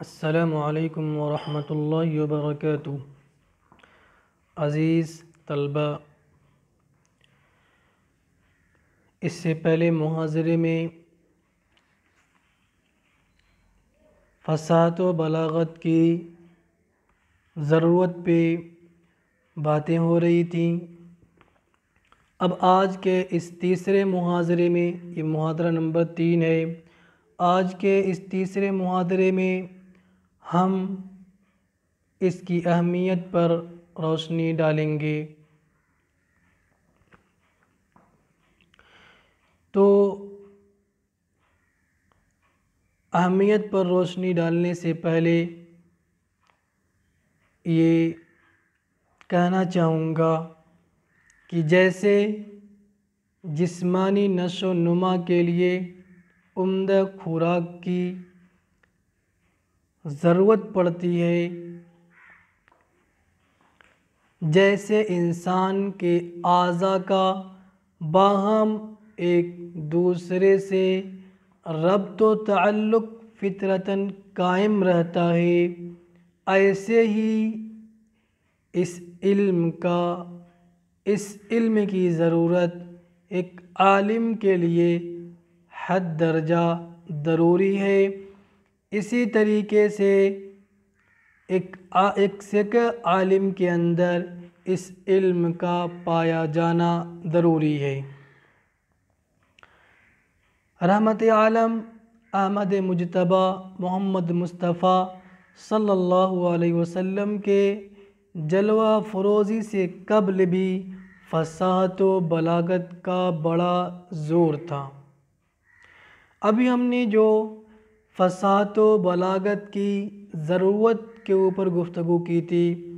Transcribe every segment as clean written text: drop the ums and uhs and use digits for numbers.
السلام علیکم ورحمۃ اللہ وبرکاتہ۔ عزیز طلبہ، اس سے پہلے محاضرے میں فصاحت و بلاغت کی ضرورت پہ باتیں ہو رہی تھیں۔ اب آج کے اس تیسرے محاضرے میں، یہ محاضرہ نمبر 3 ہے، آج کے اس تیسرے محاضرے میں ہم اس کی اہمیت پر روشنی ڈالیں گے۔ تو اہمیت پر روشنی ڈالنے سے پہلے یہ کہنا چاہوں گا کہ جیسے جسمانی نشو و نما کے لیے عمدہ خوراک کی ضرورت پڑتی ہے، جیسے انسان کے اعضاء کا باہم ایک دوسرے سے ربط و تعلق فطرتاً قائم رہتا ہے، ایسے ہی اس علم کی ضرورت ایک عالم کے لیے حد درجہ ضروری ہے۔ اسی طریقے سے ایک عالم کے اندر اس علم کا پایا جانا ضروری ہے۔ رحمت عالم احمد مجتبیٰ محمد مصطفیٰ صلی اللہ علیہ وسلم کے جلوہ فروزی سے قبل بھی فصاحت و بلاغت کا بڑا زور تھا۔ ابھی ہم نے جو فصاحت و بلاغت کی ضرورت کے اوپر گفتگو کی تھی،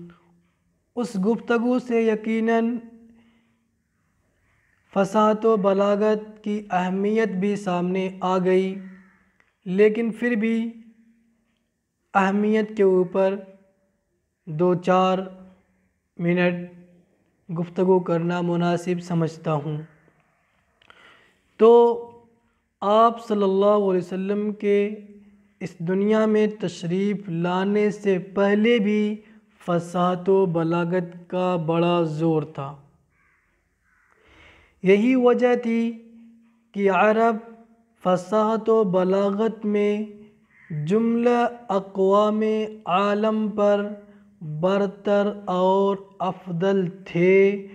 اس گفتگو سے یقیناً فصاحت و بلاغت کی اہمیت بھی سامنے آ گئی، لیکن پھر بھی اہمیت کے اوپر 2-4 منٹ گفتگو کرنا مناسب سمجھتا ہوں۔ تو آپ صلی اللہ علیہ وسلم کے اس دنیا میں تشریف لانے سے پہلے بھی فصاحت و بلاغت کا بڑا زور تھا۔ یہی وجہ تھی کہ عرب فصاحت و بلاغت میں جملہ اقوام عالم پر برتر اور افضل تھے۔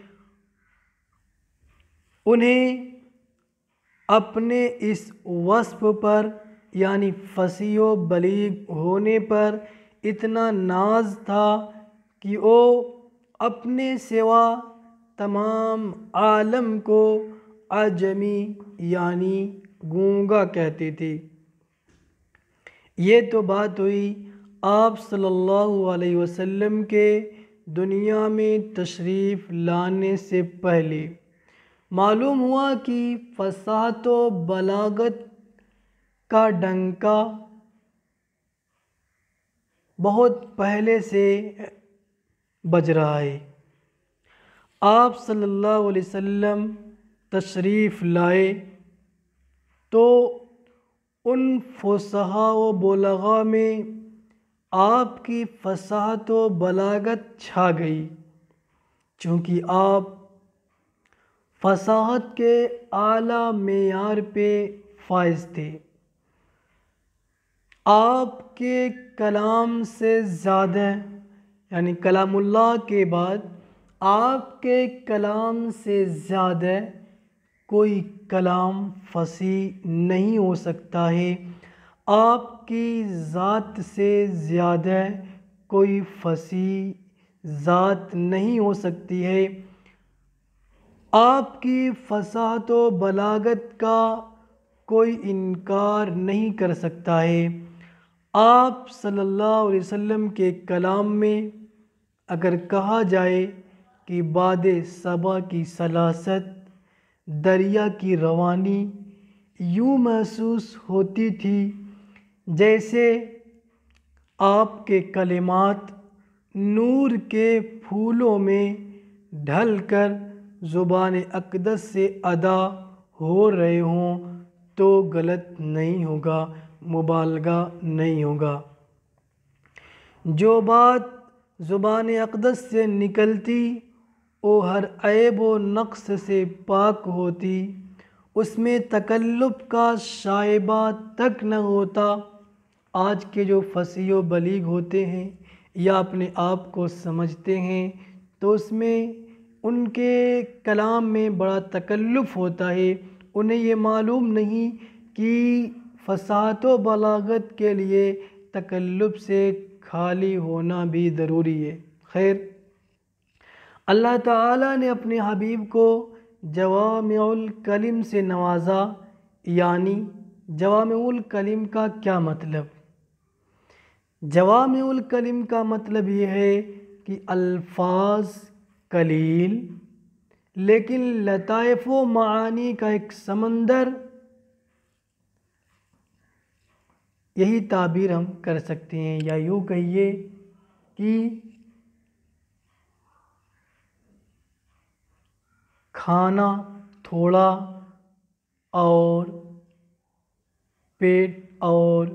انہیں اپنے اس وصف پر یعنی فصیح و بلیغ ہونے پر اتنا ناز تھا کہ وہ اپنے سوا تمام عالم کو اعجمی یعنی گونگا کہتے تھے۔ یہ تو بات ہوئی آپ صلی اللہ علیہ وسلم کے دنیا میں تشریف لانے سے پہلے۔ معلوم ہوا کہ فصاحت و بلاغت کا ڈنکا بہت پہلے سے بج رہا ہے۔ آپ صلی اللہ علیہ وسلم تشریف لائے تو ان فصحاء و بلغاء میں آپ کی فصاحت و بلاغت چھا گئی، چونکہ آپ فصاحت کے اعلیٰ معیار پہ فائز تھے۔ آپ کے کلام سے زیادہ یعنی کلام اللہ کے بعد آپ کے کلام سے زیادہ کوئی کلام فصیح نہیں ہو سکتا ہے، آپ کی ذات سے زیادہ کوئی فصیح ذات نہیں ہو سکتی ہے۔ آپ کی فصاحت و بلاغت کا کوئی انکار نہیں کر سکتا ہے۔ آپ صلی اللہ علیہ وسلم کے کلام میں اگر کہا جائے کہ باد صبا کی سلاست، دریا کی روانی یوں محسوس ہوتی تھی جیسے آپ کے کلمات نور کے پھولوں میں ڈھل کر زبان اقدس سے ادا ہو رہے ہوں تو غلط نہیں ہوگا، مبالغہ نہیں ہوگا۔ جو بات زبان اقدس سے نکلتی وہ ہر عیب و نقص سے پاک ہوتی، اس میں تکلف کا شائبہ تک نہ ہوتا۔ آج کے جو فصیح و بلیغ ہوتے ہیں یا اپنے آپ کو سمجھتے ہیں تو اس میں ان کے کلام میں بڑا تکلف ہوتا ہے، انہیں یہ معلوم نہیں کہ فصاحت و بلاغت کے لیے تکلف سے خالی ہونا بھی ضروری ہے۔ خیر، اللہ تعالیٰ نے اپنے حبیب کو جوامع الکلم سے نوازا۔ یعنی جوامع الکلم کا کیا مطلب؟ جوامع الکلم کا مطلب یہ ہے کہ الفاظ قلیل لیکن لطائف و معانی کا ایک سمندر، یہی تعبیر ہم کر سکتے ہیں، یا یوں کہیے کہ کھانا تھوڑا اور پیٹ اور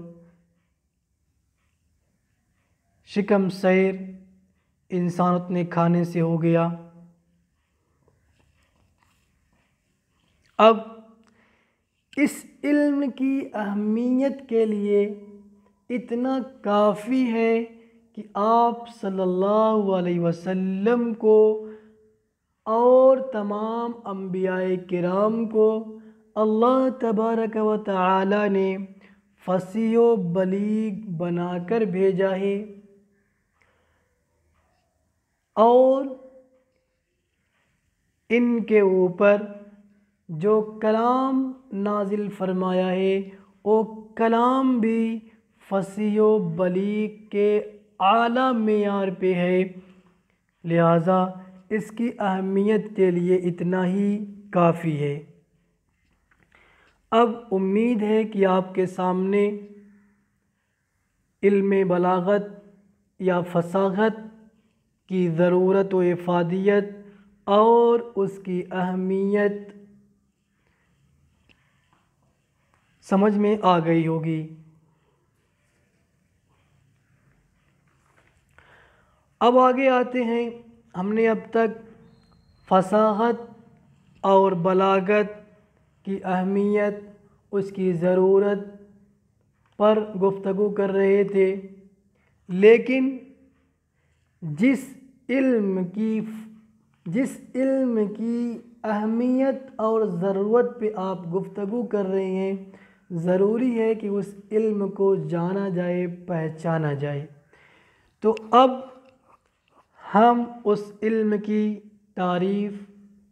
شکم سیر انسان اتنے کھانے سے ہو گیا۔ اب اس علم کی اہمیت کے لیے اتنا کافی ہے کہ آپ صلی اللہ علیہ وسلم کو اور تمام انبیاء کرام کو اللہ تبارک و تعالی نے فصیح و بلیغ بنا کر بھیجا ہے، اور ان کے اوپر جو کلام نازل فرمایا ہے وہ کلام بھی فصیح و بلیغ کے اعلیٰ معیار پہ ہے، لہٰذا اس کی اہمیت کے لیے اتنا ہی کافی ہے۔ اب امید ہے کہ آپ کے سامنے علم بلاغت یا فصاحت کی ضرورت و افادیت اور اس کی اہمیت سمجھ میں آ گئی ہوگی۔ اب آگے آتے ہیں، ہم نے اب تک فصاحت اور بلاغت کی اہمیت، اس کی ضرورت پر گفتگو کر رہے تھے، لیکن جس علم کی اہمیت اور ضرورت پہ آپ گفتگو کر رہے ہیں، ضروری ہے کہ اس علم کو جانا جائے، پہچانا جائے۔ تو اب ہم اس علم کی تعریف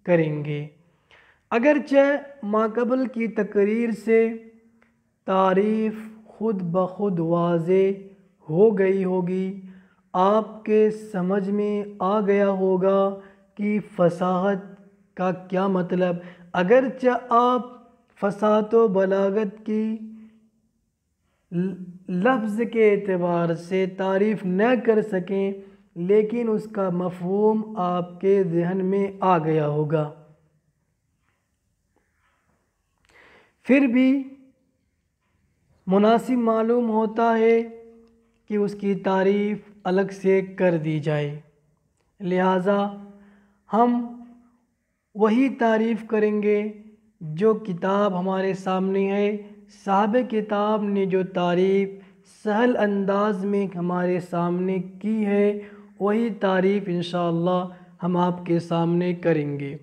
کریں گے۔ اگرچہ ماقبل کی تقریر سے تعریف خود بخود واضح ہو گئی ہوگی، آپ کے سمجھ میں آ گیا ہوگا کہ فصاحت کا کیا مطلب۔ اگرچہ آپ فصاحت و بلاغت کی لفظ کے اعتبار سے تعریف نہ کر سکیں، لیکن اس کا مفہوم آپ کے ذہن میں آ گیا ہوگا۔ پھر بھی مناسب معلوم ہوتا ہے کہ اس کی تعریف الگ سے کر دی جائے، لہٰذا ہم وہی تعریف کریں گے جو کتاب ہمارے سامنے ہے۔ صاحب کتاب نے جو تعریف سہل انداز میں ہمارے سامنے کی ہے، وہی تعریف انشاءاللہ ہم آپ کے سامنے کریں گے،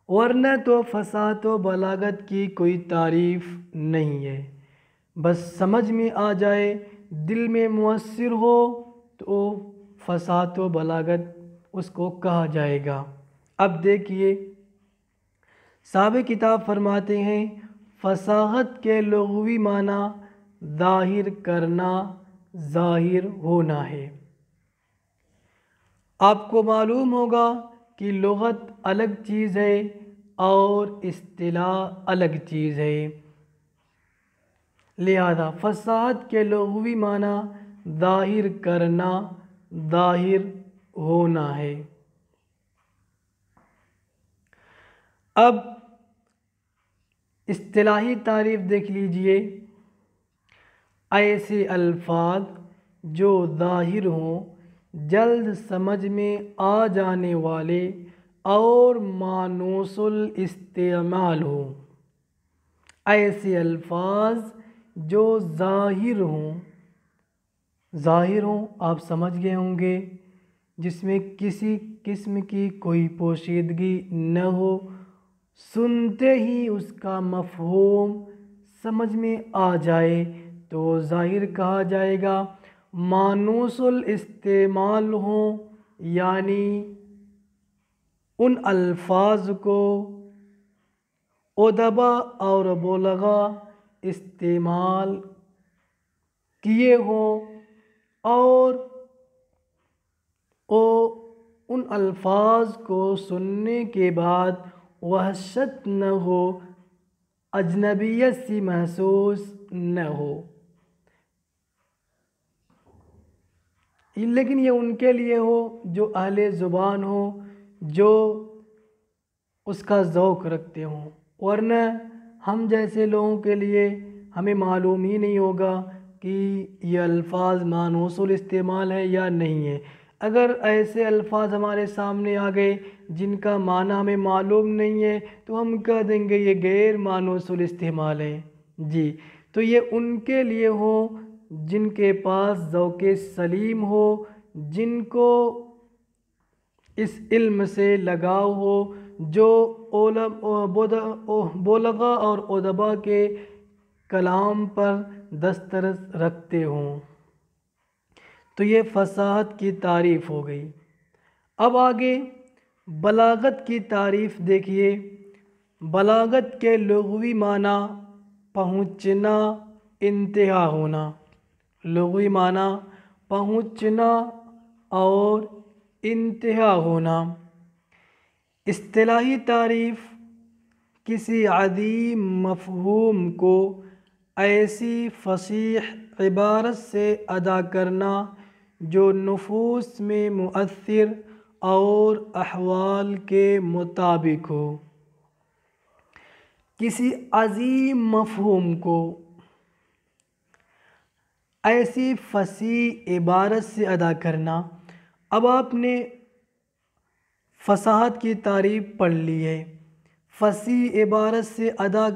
ورنہ تو فصاحت و بلاغت کی کوئی تعریف نہیں ہے۔ بس سمجھ میں آ جائے، دل میں مؤثر ہو تو فصاحت و بلاغت اس کو کہا جائے گا۔ اب دیکھیے، صاحب کتاب فرماتے ہیں فصاحت کے لغوی معنی ظاہر کرنا، ظاہر ہونا ہے۔ آپ کو معلوم ہوگا کہ لغت الگ چیز ہے اور اصطلاح الگ چیز ہے، لہذا فصاحت کے لغوی معنی ظاہر کرنا، ظاہر ہونا ہے۔ اب اصطلاحی تعریف دیکھ لیجئے، ایسے الفاظ جو ظاہر ہوں، جلد سمجھ میں آ جانے والے اور مانوس الاستعمال ہوں۔ ایسے الفاظ جو ظاہر ہوں آپ سمجھ گئے ہوں گے، جس میں کسی قسم کی کوئی پوشیدگی نہ ہو، سنتے ہی اس کا مفہوم سمجھ میں آ جائے تو ظاہر کہا جائے گا۔ مانوس الاستعمال ہوں، یعنی ان الفاظ کو ادبا اور بلغا استعمال کیے ہوں اور ان الفاظ کو سننے کے بعد وحشت نہ ہو، اجنبیت سی محسوس نہ ہو۔ لیکن یہ ان کے لیے ہو جو اہل زبان ہو، جو اس کا ذوق رکھتے ہوں، ورنہ ہم جیسے لوگوں کے لیے ہمیں معلوم ہی نہیں ہوگا کہ یہ الفاظ مانوس الاستعمال ہے یا نہیں ہے۔ اگر ایسے الفاظ ہمارے سامنے آ گئے جن کا معنی ہمیں معلوم نہیں ہے تو ہم کہہ دیں گے یہ غیر مانوس الاستعمال ہے۔ جی، تو یہ ان کے لیے ہو جن کے پاس ذوق سلیم ہو، جن کو اس علم سے لگاؤ ہو، جو بلغا اور ادبا کے کلام پر دسترس رکھتے ہوں۔ تو یہ فصاحت کی تعریف ہو گئی۔ اب آگے بلاغت کی تعریف دیکھیے۔ بلاغت کے لغوی معنی پہنچنا، انتہا ہونا۔ لغوی معنی پہنچنا اور انتہا ہونا۔ اصطلاحی تعریف کسی عظیم مفہوم کو ایسی فصیح عبارت سے ادا کرنا جو نفوس میں مؤثر اور احوال کے مطابق ہو۔ کسی عظیم مفہوم کو ایسی فصیح عبارت سے ادا کرنا۔ اب آپ نے فصاحت کی تعریف پڑھ لی ہے۔ فصیح عبارت سے ادا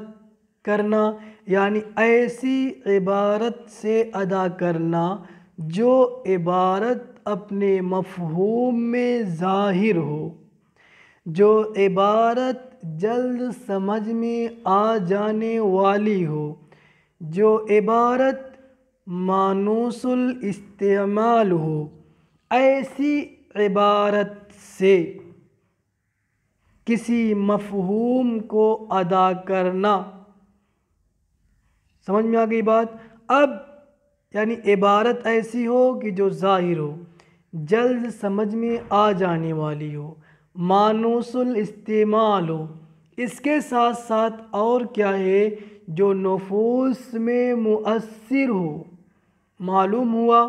کرنا یعنی ایسی عبارت سے ادا کرنا جو عبارت اپنے مفہوم میں ظاہر ہو، جو عبارت جلد سمجھ میں آ جانے والی ہو، جو عبارت مانوس الاستعمال ہو۔ ایسی عبارت سے کسی مفہوم کو ادا کرنا۔ سمجھ میں آ گئی بات؟ اب یعنی عبارت ایسی ہو کہ جو ظاہر ہو، جلد سمجھ میں آ جانے والی ہو، مانوس الاستعمال ہو، اس کے ساتھ ساتھ اور کیا ہے، جو نفوس میں مؤثر ہو۔ معلوم ہوا،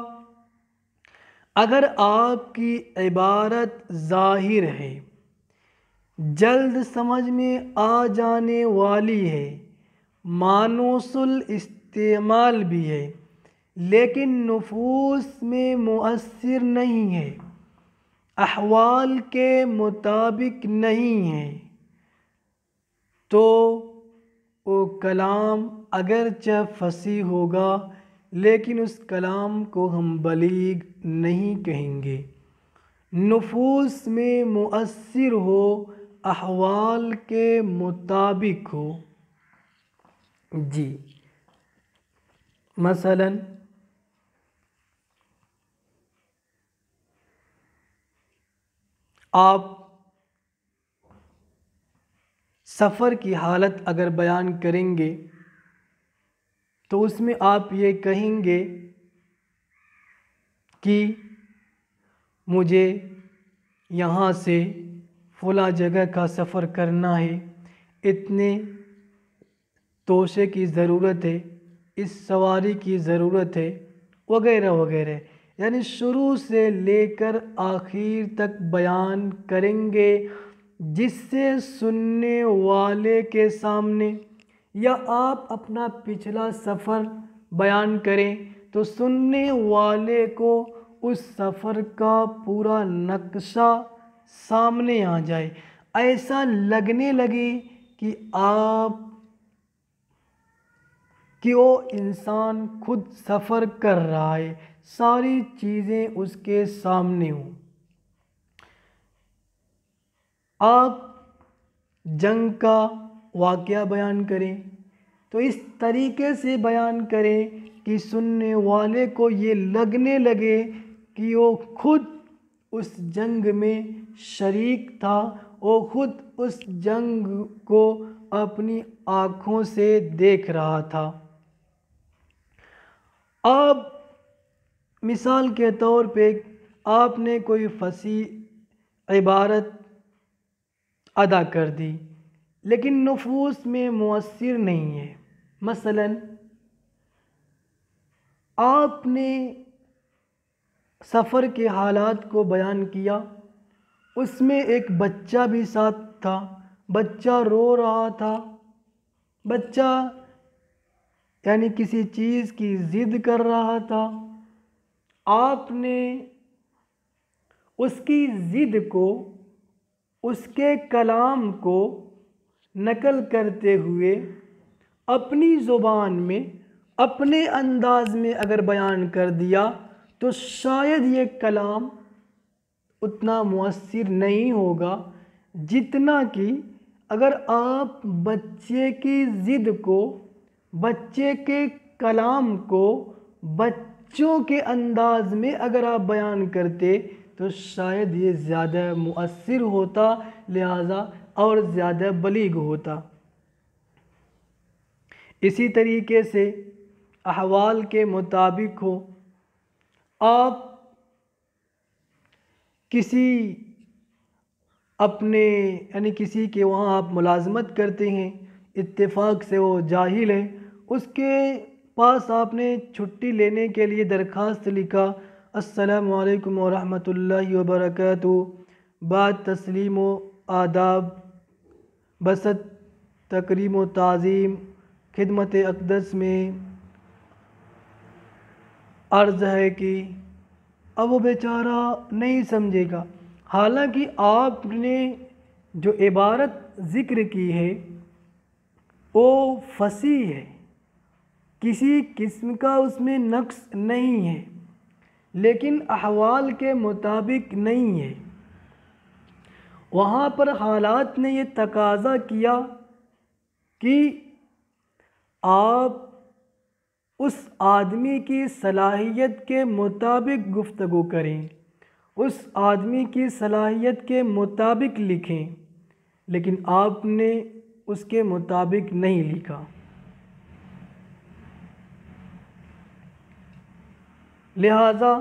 اگر آپ کی عبارت ظاہر ہے، جلد سمجھ میں آ جانے والی ہے، مانوس الاستعمال بھی ہے، لیکن نفوس میں مؤثر نہیں ہے، احوال کے مطابق نہیں ہے، تو وہ کلام اگرچہ فصیح ہوگا لیکن اس کلام کو ہم بلیغ نہیں کہیں گے۔ نفوس میں مؤثر ہو، احوال کے مطابق ہو۔ جی، مثلا آپ سفر کی حالت اگر بیان کریں گے تو اس میں آپ یہ کہیں گے کہ مجھے یہاں سے فلاں جگہ کا سفر کرنا ہے، اتنے توشے کی ضرورت ہے، اس سواری کی ضرورت ہے، وغیرہ وغیرہ۔ یعنی شروع سے لے کر آخر تک بیان کریں گے، جس سے سننے والے کے سامنے، یا آپ اپنا پچھلا سفر بیان کریں تو سننے والے کو اس سفر کا پورا نقشہ سامنے آ جائے، ایسا لگنے لگے کہ وہ انسان خود سفر کر رہا ہے، ساری چیزیں اس کے سامنے ہوں۔ آپ جنگ کا واقعہ بیان کریں تو اس طریقے سے بیان کریں کہ سننے والے کو یہ لگنے لگے کہ وہ خود اس جنگ میں شریک تھا، وہ خود اس جنگ کو اپنی آنکھوں سے دیکھ رہا تھا۔ اب مثال کے طور پہ آپ نے کوئی فصیح عبارت ادا کر دی لیکن نفوس میں مؤثر نہیں ہے۔ مثلا آپ نے سفر کے حالات کو بیان کیا، اس میں ایک بچہ بھی ساتھ تھا، بچہ رو رہا تھا، بچہ یعنی کسی چیز کی ضد کر رہا تھا۔ آپ نے اس کی ضد کو، اس کے کلام کو نقل کرتے ہوئے اپنی زبان میں، اپنے انداز میں اگر بیان کر دیا تو شاید یہ کلام اتنا مؤثر نہیں ہوگا جتنا کہ اگر آپ بچے کی ضد کو، بچے کے کلام کو بچوں کے انداز میں اگر آپ بیان کرتے تو شاید یہ زیادہ مؤثر ہوتا، لہذا اور زیادہ بلیغ ہوتا۔ اسی طریقے سے احوال کے مطابق ہو، آپ کسی اپنے یعنی کسی کے وہاں آپ ملازمت کرتے ہیں، اتفاق سے وہ جاہل ہے، اس کے پاس آپ نے چھٹی لینے کے لیے درخواست لکھا، السلام علیکم ورحمۃ اللہ وبرکاتہ، بعد تسلیم و آداب، بسط تکریم و تعظیم خدمت اقدس میں عرض ہے کہ اب وہ بیچارہ نہیں سمجھے گا، حالانکہ آپ نے جو عبارت ذکر کی ہے وہ فصیح ہے، کسی قسم کا اس میں نقص نہیں ہے، لیکن احوال کے مطابق نہیں ہے۔ وہاں پر حالات نے یہ تقاضا کیا کہ آپ اس آدمی کی صلاحیت کے مطابق گفتگو کریں، اس آدمی کی صلاحیت کے مطابق لکھیں، لیکن آپ نے اس کے مطابق نہیں لکھا، لہذا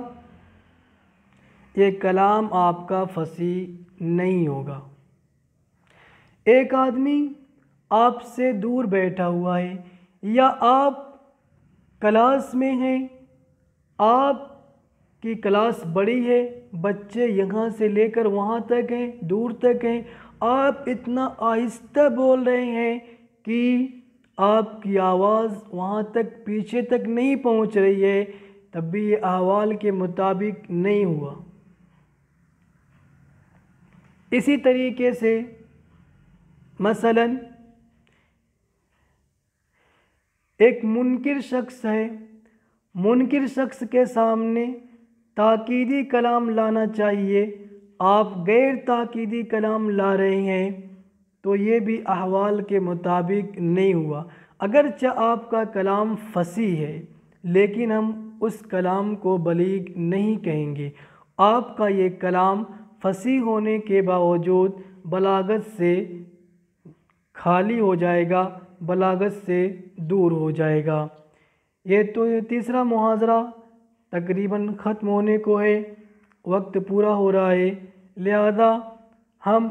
یہ کلام آپ کا فصیح نہیں ہوگا۔ ایک آدمی آپ سے دور بیٹھا ہوا ہے، یا آپ کلاس میں ہیں، آپ کی کلاس بڑی ہے، بچے یہاں سے لے کر وہاں تک ہیں، دور تک ہیں، آپ اتنا آہستہ بول رہے ہیں کہ آپ کی آواز وہاں تک پیچھے تک نہیں پہنچ رہی ہے، تب بھی یہ احوال کے مطابق نہیں ہوا۔ اسی طریقے سے مثلا ایک منکر شخص ہے، منکر شخص کے سامنے تاکیدی کلام لانا چاہیے، آپ غیر تاکیدی کلام لا رہے ہیں تو یہ بھی احوال کے مطابق نہیں ہوا۔ اگرچہ آپ کا کلام فصیح ہے لیکن ہم اس کلام کو بلیغ نہیں کہیں گے، آپ کا یہ کلام فصیح ہونے کے باوجود بلاغت سے خالی ہو جائے گا، بلاغت سے دور ہو جائے گا۔ یہ تو تیسرا محاضرہ تقریباً ختم ہونے کو ہے، وقت پورا ہو رہا ہے، لہذا ہم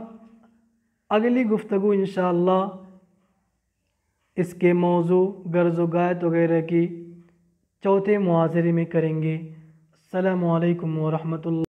اگلی گفتگو انشاءاللہ اس کے موضوع غرض و غایت وغیرہ کی چوتھے محاضرے میں کریں گے۔ السلام علیکم ورحمۃ اللہ.